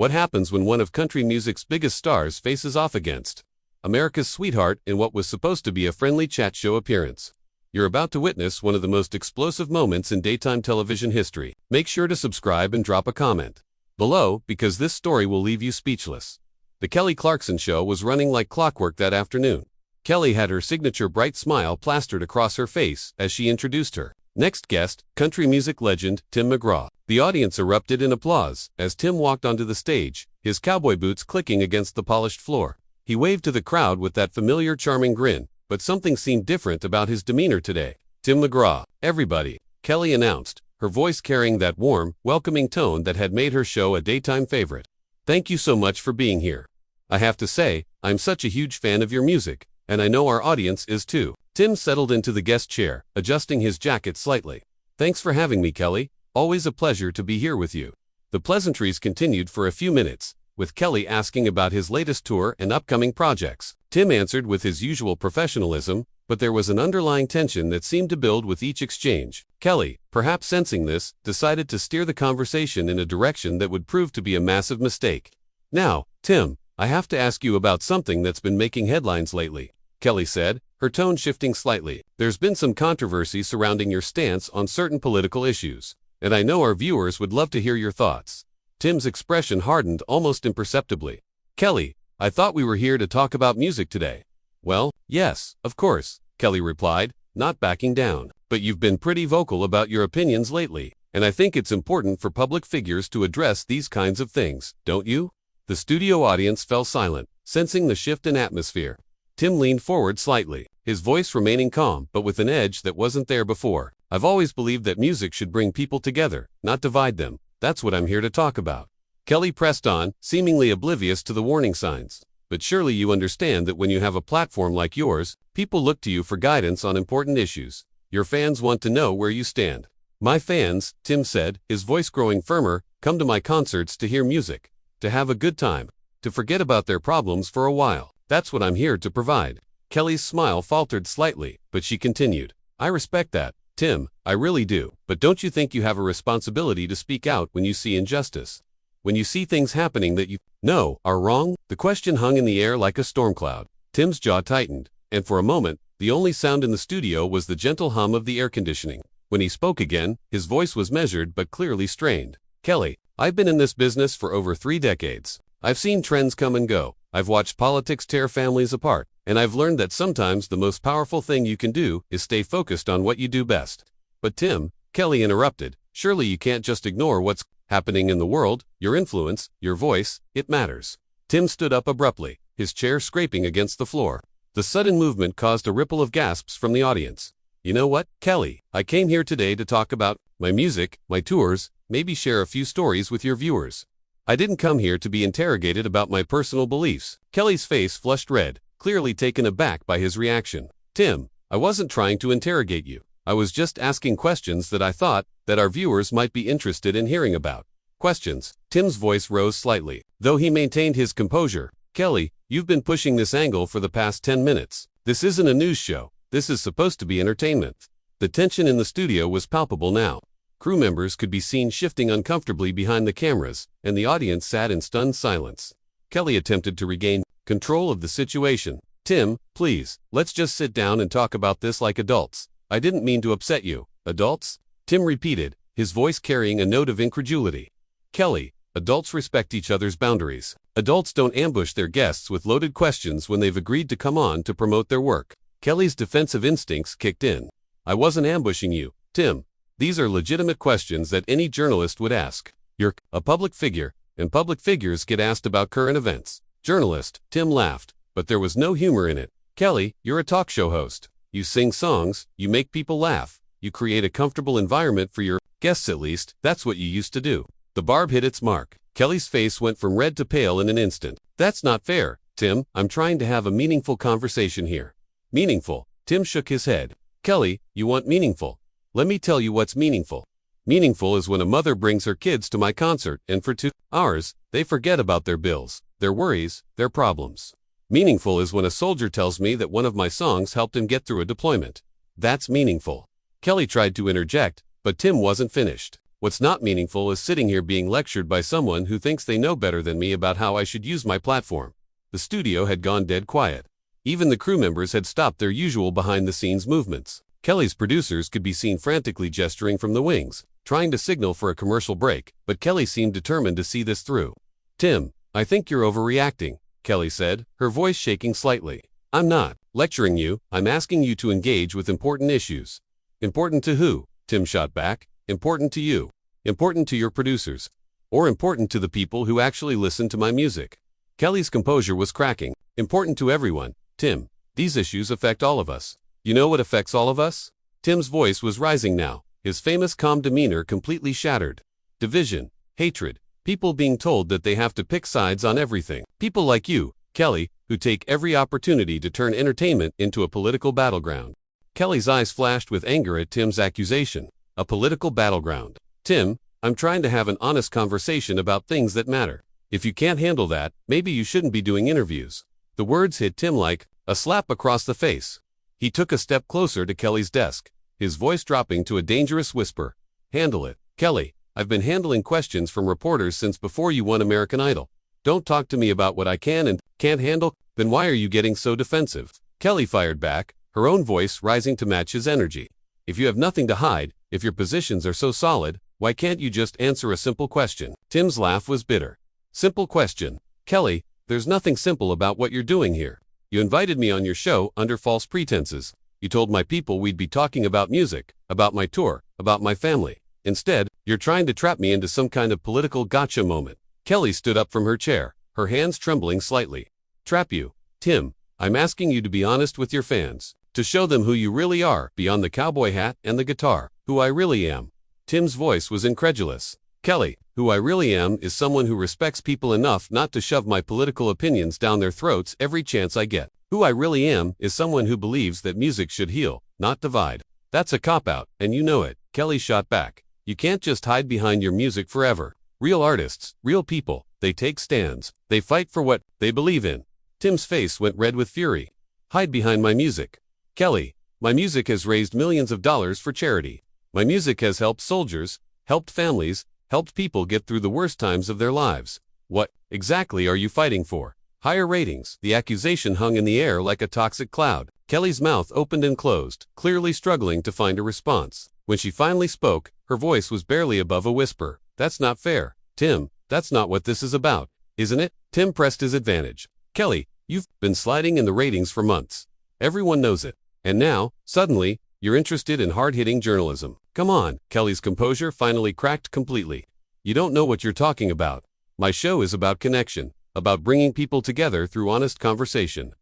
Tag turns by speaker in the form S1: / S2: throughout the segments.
S1: What happens when one of country music's biggest stars faces off against America's sweetheart in what was supposed to be a friendly chat show appearance? You're about to witness one of the most explosive moments in daytime television history. Make sure to subscribe and drop a comment below because this story will leave you speechless. The Kelly Clarkson show was running like clockwork that afternoon. Kelly had her signature bright smile plastered across her face as she introduced her next guest, country music legend Tim McGraw. The audience erupted in applause as Tim walked onto the stage, his cowboy boots clicking against the polished floor. He waved to the crowd with that familiar charming grin, but something seemed different about his demeanor today. Tim McGraw, everybody, Kelly announced, her voice carrying that warm, welcoming tone that had made her show a daytime favorite. Thank you so much for being here. I have to say, I'm such a huge fan of your music, and I know our audience is too. Tim settled into the guest chair, adjusting his jacket slightly. Thanks for having me, Kelly. Always a pleasure to be here with you. The pleasantries continued for a few minutes, with Kelly asking about his latest tour and upcoming projects. Tim answered with his usual professionalism, but there was an underlying tension that seemed to build with each exchange. Kelly, perhaps sensing this, decided to steer the conversation in a direction that would prove to be a massive mistake. Now, Tim, I have to ask you about something that's been making headlines lately, Kelly said, her tone shifting slightly. There's been some controversy surrounding your stance on certain political issues, and I know our viewers would love to hear your thoughts. Tim's expression hardened almost imperceptibly. Kelly, I thought we were here to talk about music today. Well, yes, of course, Kelly replied, not backing down. But you've been pretty vocal about your opinions lately, and I think it's important for public figures to address these kinds of things, don't you? The studio audience fell silent, sensing the shift in atmosphere. Tim leaned forward slightly, his voice remaining calm but with an edge that wasn't there before. I've always believed that music should bring people together, not divide them. That's what I'm here to talk about. Kelly pressed on, seemingly oblivious to the warning signs. But surely you understand that when you have a platform like yours, people look to you for guidance on important issues. Your fans want to know where you stand. My fans, Tim said, his voice growing firmer, come to my concerts to hear music, to have a good time, to forget about their problems for a while. That's what I'm here to provide. Kelly's smile faltered slightly, but she continued. I respect that, Tim, I really do. But don't you think you have a responsibility to speak out when you see injustice? When you see things happening that you know are wrong? The question hung in the air like a storm cloud. Tim's jaw tightened, and for a moment, the only sound in the studio was the gentle hum of the air conditioning. When he spoke again, his voice was measured but clearly strained. Kelly, I've been in this business for over 3 decades. I've seen trends come and go. I've watched politics tear families apart, and I've learned that sometimes the most powerful thing you can do is stay focused on what you do best. But Tim, Kelly interrupted, surely you can't just ignore what's happening in the world. Your influence, your voice, it matters. Tim stood up abruptly, his chair scraping against the floor. The sudden movement caused a ripple of gasps from the audience. You know what, Kelly? I came here today to talk about my music, my tours, maybe share a few stories with your viewers. I didn't come here to be interrogated about my personal beliefs. Kelly's face flushed red, clearly taken aback by his reaction. Tim, I wasn't trying to interrogate you. I was just asking questions that I thought that our viewers might be interested in hearing about. Questions. Tim's voice rose slightly, though he maintained his composure. Kelly, you've been pushing this angle for the past 10 minutes. This isn't a news show. This is supposed to be entertainment. The tension in the studio was palpable now. Crew members could be seen shifting uncomfortably behind the cameras, and the audience sat in stunned silence. Kelly attempted to regain control of the situation. Tim, please, let's just sit down and talk about this like adults. I didn't mean to upset you. Adults? Tim repeated, his voice carrying a note of incredulity. Kelly, adults respect each other's boundaries. Adults don't ambush their guests with loaded questions when they've agreed to come on to promote their work. Kelly's defensive instincts kicked in. I wasn't ambushing you, Tim. These are legitimate questions that any journalist would ask. You're a public figure, and public figures get asked about current events. Journalist, Tim laughed, but there was no humor in it. Kelly, you're a talk show host. You sing songs, you make people laugh, you create a comfortable environment for your guests at least, that's what you used to do. The barb hit its mark. Kelly's face went from red to pale in an instant. That's not fair, Tim. I'm trying to have a meaningful conversation here. Meaningful? Tim shook his head. Kelly, you want meaningful? Let me tell you what's meaningful. Meaningful is when a mother brings her kids to my concert and for 2 hours, they forget about their bills, their worries, their problems. Meaningful is when a soldier tells me that one of my songs helped him get through a deployment. That's meaningful. Kelly tried to interject, but Tim wasn't finished. What's not meaningful is sitting here being lectured by someone who thinks they know better than me about how I should use my platform." The studio had gone dead quiet. Even the crew members had stopped their usual behind-the-scenes movements. Kelly's producers could be seen frantically gesturing from the wings, trying to signal for a commercial break, but Kelly seemed determined to see this through. "Tim, I think you're overreacting," Kelly said, her voice shaking slightly. "I'm not lecturing you, I'm asking you to engage with important issues." "Important to who?" Tim shot back. "Important to you. Important to your producers. Or important to the people who actually listen to my music." Kelly's composure was cracking. "Important to everyone, Tim. These issues affect all of us. You know what affects all of us?" Tim's voice was rising now, his famous calm demeanor completely shattered. "Division, hatred, people being told that they have to pick sides on everything. People like you, Kelly, who take every opportunity to turn entertainment into a political battleground." Kelly's eyes flashed with anger at Tim's accusation. A political battleground. "Tim, I'm trying to have an honest conversation about things that matter. If you can't handle that, maybe you shouldn't be doing interviews." The words hit Tim like a slap across the face. He took a step closer to Kelly's desk, his voice dropping to a dangerous whisper. "Handle it, Kelly. I've been handling questions from reporters since before you won American Idol. Don't talk to me about what I can and can't handle, then why are you getting so defensive?" Kelly fired back, her own voice rising to match his energy. "If you have nothing to hide, if your positions are so solid, why can't you just answer a simple question?" Tim's laugh was bitter. "Simple question. Kelly, there's nothing simple about what you're doing here. You invited me on your show under false pretenses. You told my people we'd be talking about music, about my tour, about my family. Instead, you're trying to trap me into some kind of political gotcha moment." Kelly stood up from her chair, her hands trembling slightly. "Trap you? Tim, I'm asking you to be honest with your fans, to show them who you really are beyond the cowboy hat and the guitar, who I really am." Tim's voice was incredulous. "Kelly, who I really am is someone who respects people enough not to shove my political opinions down their throats every chance I get. Who I really am is someone who believes that music should heal, not divide." "That's a cop-out, and you know it," Kelly shot back. "You can't just hide behind your music forever. Real artists, real people, they take stands. They fight for what they believe in." Tim's face went red with fury. "Hide behind my music? Kelly, my music has raised millions of dollars for charity. My music has helped soldiers, helped families, helped people get through the worst times of their lives. What exactly are you fighting for? Higher ratings?" The accusation hung in the air like a toxic cloud. Kelly's mouth opened and closed, clearly struggling to find a response. When she finally spoke, her voice was barely above a whisper. "That's not fair, Tim. That's not what this is about, isn't it?" Tim pressed his advantage. "Kelly, you've been sliding in the ratings for months. Everyone knows it. And now, suddenly, you're interested in hard-hitting journalism. Come on." Kelly's composure finally cracked completely. "You don't know what you're talking about. My show is about connection, about bringing people together through honest conversation."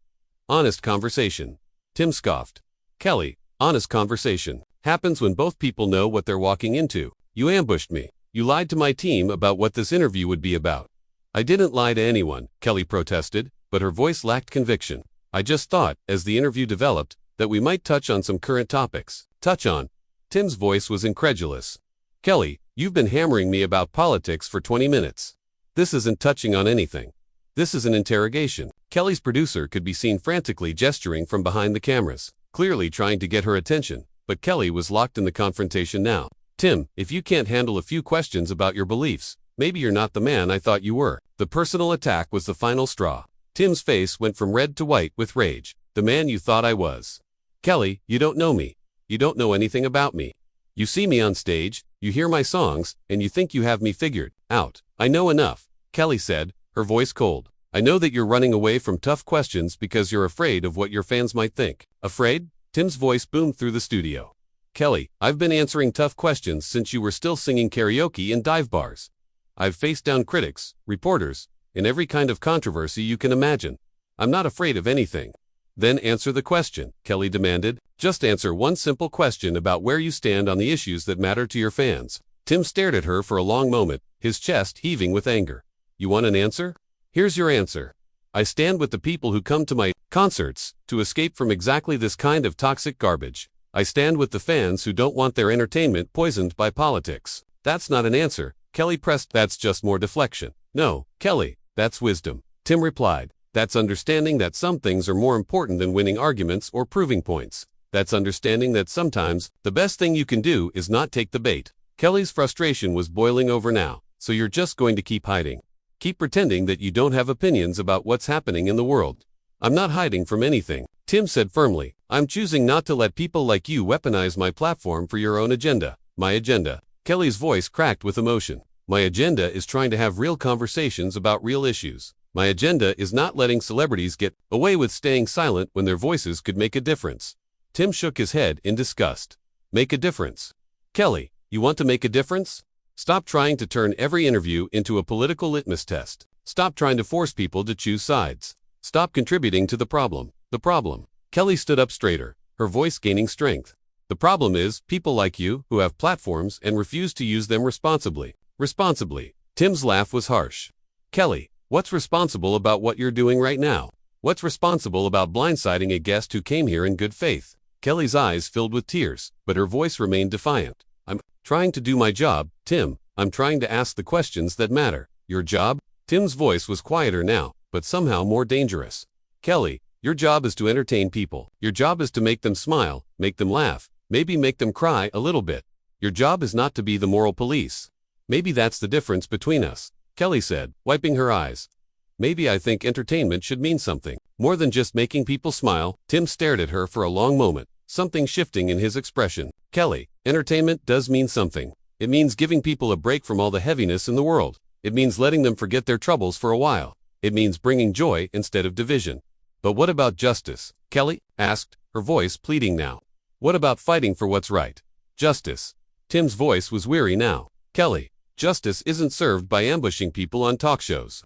S1: "Honest conversation?" Tim scoffed. "Kelly, honest conversation happens when both people know what they're walking into. You ambushed me. You lied to my team about what this interview would be about." "I didn't lie to anyone," Kelly protested, but her voice lacked conviction. "I just thought, as the interview developed, that we might touch on some current topics." "Touch on?" Tim's voice was incredulous. "Kelly, you've been hammering me about politics for 20 minutes. This isn't touching on anything. This is an interrogation." Kelly's producer could be seen frantically gesturing from behind the cameras, clearly trying to get her attention, but Kelly was locked in the confrontation now. "Tim, if you can't handle a few questions about your beliefs, maybe you're not the man I thought you were." The personal attack was the final straw. Tim's face went from red to white with rage. "The man you thought I was. Kelly, you don't know me. You don't know anything about me. You see me on stage, you hear my songs, and you think you have me figured out." "I know enough," Kelly said, her voice cold. "I know that you're running away from tough questions because you're afraid of what your fans might think." "Afraid?" Tim's voice boomed through the studio. "Kelly, I've been answering tough questions since you were still singing karaoke in dive bars. I've faced down critics, reporters, and every kind of controversy you can imagine. I'm not afraid of anything." "Then answer the question," Kelly demanded. "Just answer one simple question about where you stand on the issues that matter to your fans." Tim stared at her for a long moment, his chest heaving with anger. "You want an answer? Here's your answer. I stand with the people who come to my concerts to escape from exactly this kind of toxic garbage. I stand with the fans who don't want their entertainment poisoned by politics." "That's not an answer," Kelly pressed. "That's just more deflection." "No, Kelly, that's wisdom," Tim replied. "That's understanding that some things are more important than winning arguments or proving points. That's understanding that sometimes the best thing you can do is not take the bait." Kelly's frustration was boiling over now. So you're just going to keep hiding. Keep pretending that you don't have opinions about what's happening in the world. I'm not hiding from anything, Tim said firmly. I'm choosing not to let people like you weaponize my platform for your own agenda. My agenda. Kelly's voice cracked with emotion. My agenda is trying to have real conversations about real issues. My agenda is not letting celebrities get away with staying silent when their voices could make a difference. Tim shook his head in disgust. Make a difference. Kelly, you want to make a difference? Stop trying to turn every interview into a political litmus test. Stop trying to force people to choose sides. Stop contributing to the problem. The problem. Kelly stood up straighter, her voice gaining strength. The problem is people like you who have platforms and refuse to use them responsibly. Responsibly. Tim's laugh was harsh. Kelly, what's responsible about what you're doing right now? What's responsible about blindsiding a guest who came here in good faith? Kelly's eyes filled with tears, but her voice remained defiant. I'm trying to do my job, Tim. I'm trying to ask the questions that matter. Your job? Tim's voice was quieter now, but somehow more dangerous. Kelly, your job is to entertain people. Your job is to make them smile, make them laugh, maybe make them cry a little bit. Your job is not to be the moral police. Maybe that's the difference between us, Kelly said, wiping her eyes. Maybe I think entertainment should mean something more than just making people smile. Tim stared at her for a long moment, something shifting in his expression. Kelly, entertainment does mean something. It means giving people a break from all the heaviness in the world. It means letting them forget their troubles for a while. It means bringing joy instead of division. But what about justice? Kelly asked, her voice pleading now. What about fighting for what's right? Justice. Tim's voice was weary now. Kelly, justice isn't served by ambushing people on talk shows.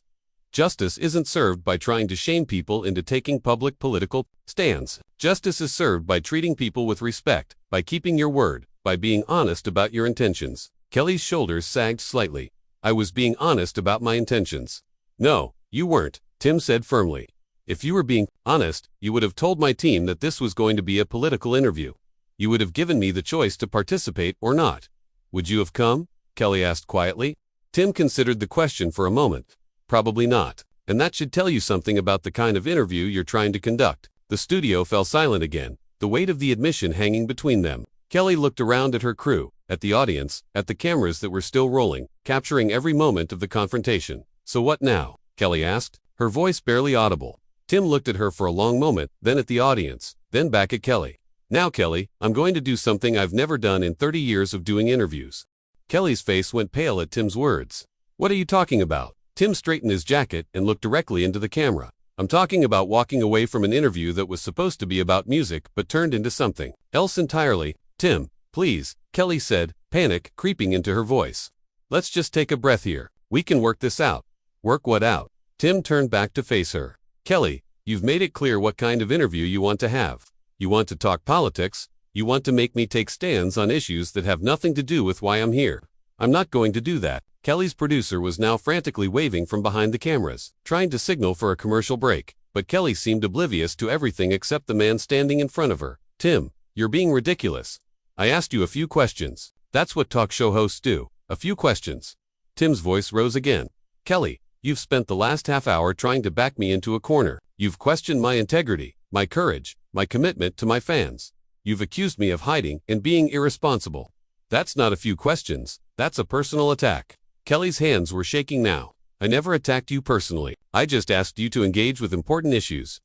S1: Justice isn't served by trying to shame people into taking public political stands. Justice is served by treating people with respect, by keeping your word, by being honest about your intentions. Kelly's shoulders sagged slightly. I was being honest about my intentions. No, you weren't, Tim said firmly. If you were being honest, you would have told my team that this was going to be a political interview. You would have given me the choice to participate or not. Would you have come? Kelly asked quietly. Tim considered the question for a moment. Probably not. And that should tell you something about the kind of interview you're trying to conduct. The studio fell silent again, the weight of the admission hanging between them. Kelly looked around at her crew, at the audience, at the cameras that were still rolling, capturing every moment of the confrontation. So what now? Kelly asked, her voice barely audible. Tim looked at her for a long moment, then at the audience, then back at Kelly. Now Kelly, I'm going to do something I've never done in 30 years of doing interviews. Kelly's face went pale at Tim's words. What are you talking about? Tim straightened his jacket and looked directly into the camera. I'm talking about walking away from an interview that was supposed to be about music but turned into something else entirely. Tim, please, Kelly said, panic creeping into her voice. Let's just take a breath here. We can work this out. Work what out? Tim turned back to face her. Kelly, you've made it clear what kind of interview you want to have. You want to talk politics. You want to make me take stands on issues that have nothing to do with why I'm here. I'm not going to do that. Kelly's producer was now frantically waving from behind the cameras, trying to signal for a commercial break, but Kelly seemed oblivious to everything except the man standing in front of her. Tim, you're being ridiculous. I asked you a few questions. That's what talk show hosts do. A few questions. Tim's voice rose again. Kelly, you've spent the last half hour trying to back me into a corner. You've questioned my integrity, my courage, my commitment to my fans. You've accused me of hiding and being irresponsible. That's not a few questions. That's a personal attack. Kelly's hands were shaking now. I never attacked you personally. I just asked you to engage with important issues.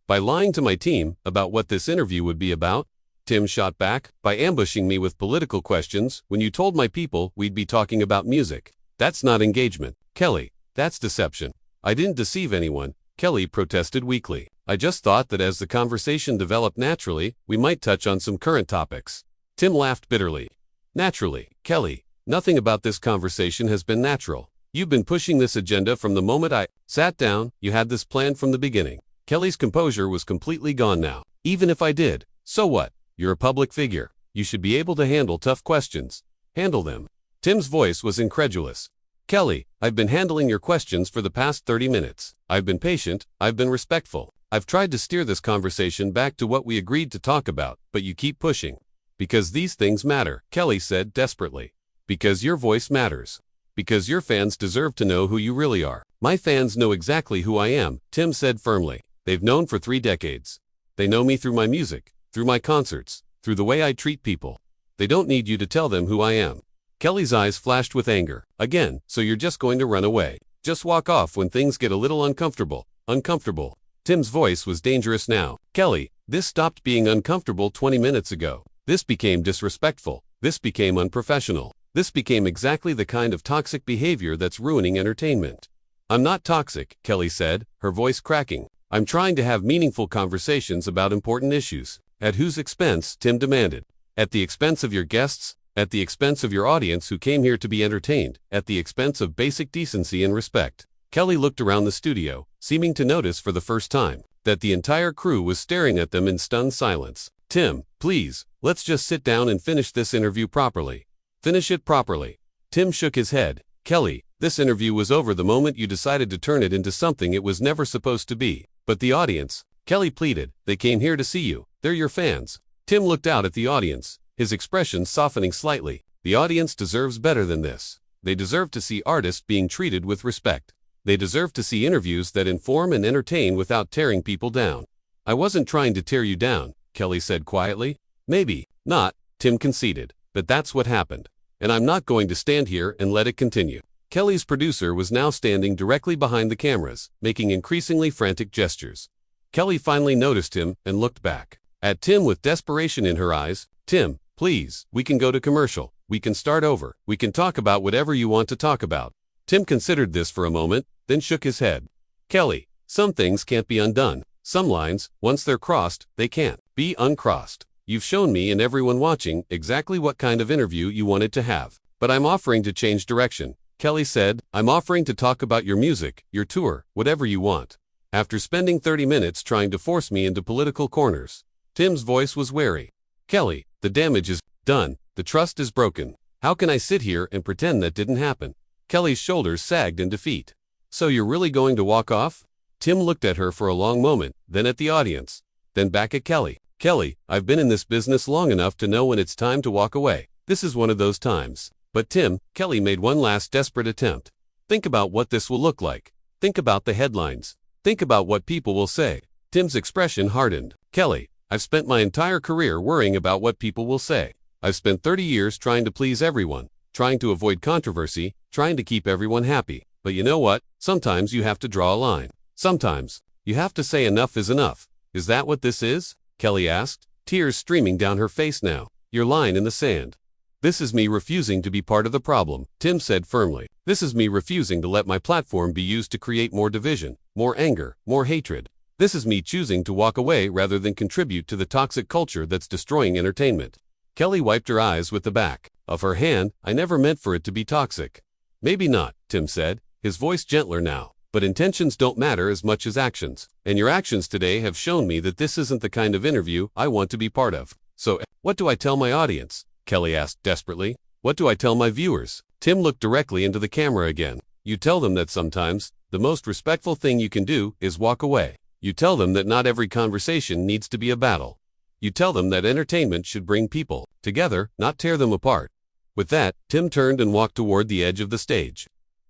S1: By lying to my team about what this interview would be about, Tim shot back, by ambushing me with political questions when you told my people we'd be talking about music. That's not engagement. Kelly, that's deception. I didn't deceive anyone, Kelly protested weakly. I just thought that as the conversation developed naturally, we might touch on some current topics. Tim laughed bitterly. Naturally, Kelly. Nothing about this conversation has been natural. You've been pushing this agenda from the moment I sat down. You had this planned from the beginning. Kelly's composure was completely gone now. Even if I did, so what? You're a public figure. You should be able to handle tough questions. Handle them. Tim's voice was incredulous. Kelly, I've been handling your questions for the past 30 minutes. I've been patient. I've been respectful. I've tried to steer this conversation back to what we agreed to talk about, but you keep pushing. Because these things matter, Kelly said desperately. Because your voice matters. Because your fans deserve to know who you really are. My fans know exactly who I am, Tim said firmly. They've known for 3 decades. They know me through my music, through my concerts, through the way I treat people. They don't need you to tell them who I am. Kelly's eyes flashed with anger. Again, so you're just going to run away. Just walk off when things get a little uncomfortable. Uncomfortable. Tim's voice was dangerous now. Kelly, this stopped being uncomfortable 20 minutes ago. This became disrespectful. This became unprofessional. This became exactly the kind of toxic behavior that's ruining entertainment. I'm not toxic, Kelly said, her voice cracking. I'm trying to have meaningful conversations about important issues. At whose expense? Tim demanded. At the expense of your guests? At the expense of your audience who came here to be entertained? At the expense of basic decency and respect? Kelly looked around the studio, seeming to notice for the first time that the entire crew was staring at them in stunned silence. Tim, please, let's just sit down and finish this interview properly. Finish it properly. Tim shook his head. Kelly, this interview was over the moment you decided to turn it into something it was never supposed to be. But the audience, Kelly pleaded, they came here to see you. They're your fans. Tim looked out at the audience, his expression softening slightly. The audience deserves better than this. They deserve to see artists being treated with respect. They deserve to see interviews that inform and entertain without tearing people down. I wasn't trying to tear you down, Kelly said quietly. Maybe not, Tim conceded, but that's what happened. And I'm not going to stand here and let it continue. Kelly's producer was now standing directly behind the cameras, making increasingly frantic gestures. Kelly finally noticed him and looked back at Tim with desperation in her eyes. Tim, please, we can go to commercial. We can start over. We can talk about whatever you want to talk about. Tim considered this for a moment, then shook his head. Kelly, some things can't be undone. Some lines, once they're crossed, they can't be uncrossed. You've shown me and everyone watching exactly what kind of interview you wanted to have. But I'm offering to change direction, Kelly said. I'm offering to talk about your music, your tour, whatever you want. After spending 30 minutes trying to force me into political corners. Tim's voice was wary. Kelly, the damage is done. The trust is broken. How can I sit here and pretend that didn't happen? Kelly's shoulders sagged in defeat. So you're really going to walk off? Tim looked at her for a long moment, then at the audience, then back at Kelly. Kelly, I've been in this business long enough to know when it's time to walk away. This is one of those times. But Tim, Kelly made one last desperate attempt. Think about what this will look like. Think about the headlines. Think about what people will say. Tim's expression hardened. Kelly, I've spent my entire career worrying about what people will say. I've spent 30 years trying to please everyone, trying to avoid controversy, trying to keep everyone happy. But you know what? Sometimes you have to draw a line. Sometimes you have to say enough is enough. Is that what this is? Kelly asked, tears streaming down her face now. Your line in the sand. This is me refusing to be part of the problem, Tim said firmly. This is me refusing to let my platform be used to create more division, more anger, more hatred. This is me choosing to walk away rather than contribute to the toxic culture that's destroying entertainment. Kelly wiped her eyes with the back of her hand. I never meant for it to be toxic. Maybe not, Tim said, his voice gentler now. But intentions don't matter as much as actions. And your actions today have shown me that this isn't the kind of interview I want to be part of. So, what do I tell my audience? Kelly asked desperately. What do I tell my viewers? Tim looked directly into the camera again. You tell them that sometimes, the most respectful thing you can do is walk away. You tell them that not every conversation needs to be a battle. You tell them that entertainment should bring people together, not tear them apart. With that, Tim turned and walked toward the edge of the stage.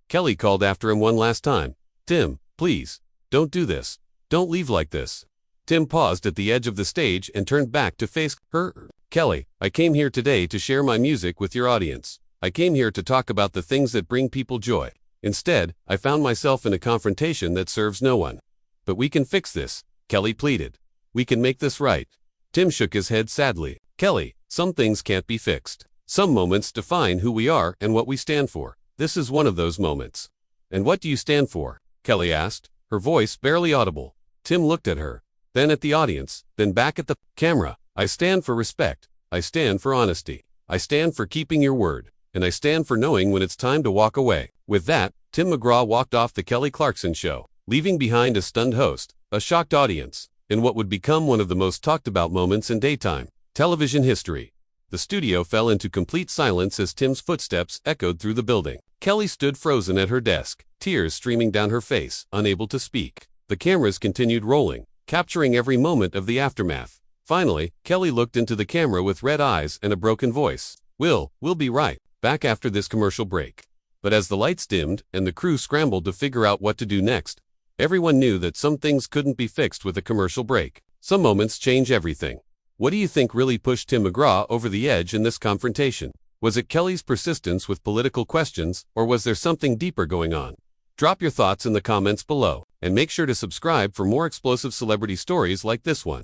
S1: Kelly called after him one last time. Tim, please, don't do this. Don't leave like this. Tim paused at the edge of the stage and turned back to face her. Kelly, I came here today to share my music with your audience. I came here to talk about the things that bring people joy. Instead, I found myself in a confrontation that serves no one. But we can fix this, Kelly pleaded. We can make this right. Tim shook his head sadly. Kelly, some things can't be fixed. Some moments define who we are and what we stand for. This is one of those moments. And what do you stand for? Kelly asked, her voice barely audible. Tim looked at her, then at the audience, then back at the camera. I stand for respect. I stand for honesty. I stand for keeping your word. And I stand for knowing when it's time to walk away. With that, Tim McGraw walked off the Kelly Clarkson show, leaving behind a stunned host, a shocked audience, in what would become one of the most talked about moments in daytime television history. The studio fell into complete silence as Tim's footsteps echoed through the building. Kelly stood frozen at her desk, tears streaming down her face, unable to speak. The cameras continued rolling, capturing every moment of the aftermath. Finally, Kelly looked into the camera with red eyes and a broken voice. We'll be right back after this commercial break. But as the lights dimmed and the crew scrambled to figure out what to do next, everyone knew that some things couldn't be fixed with a commercial break. Some moments change everything. What do you think really pushed Tim McGraw over the edge in this confrontation? Was it Kelly's persistence with political questions, or was there something deeper going on? Drop your thoughts in the comments below, and make sure to subscribe for more explosive celebrity stories like this one.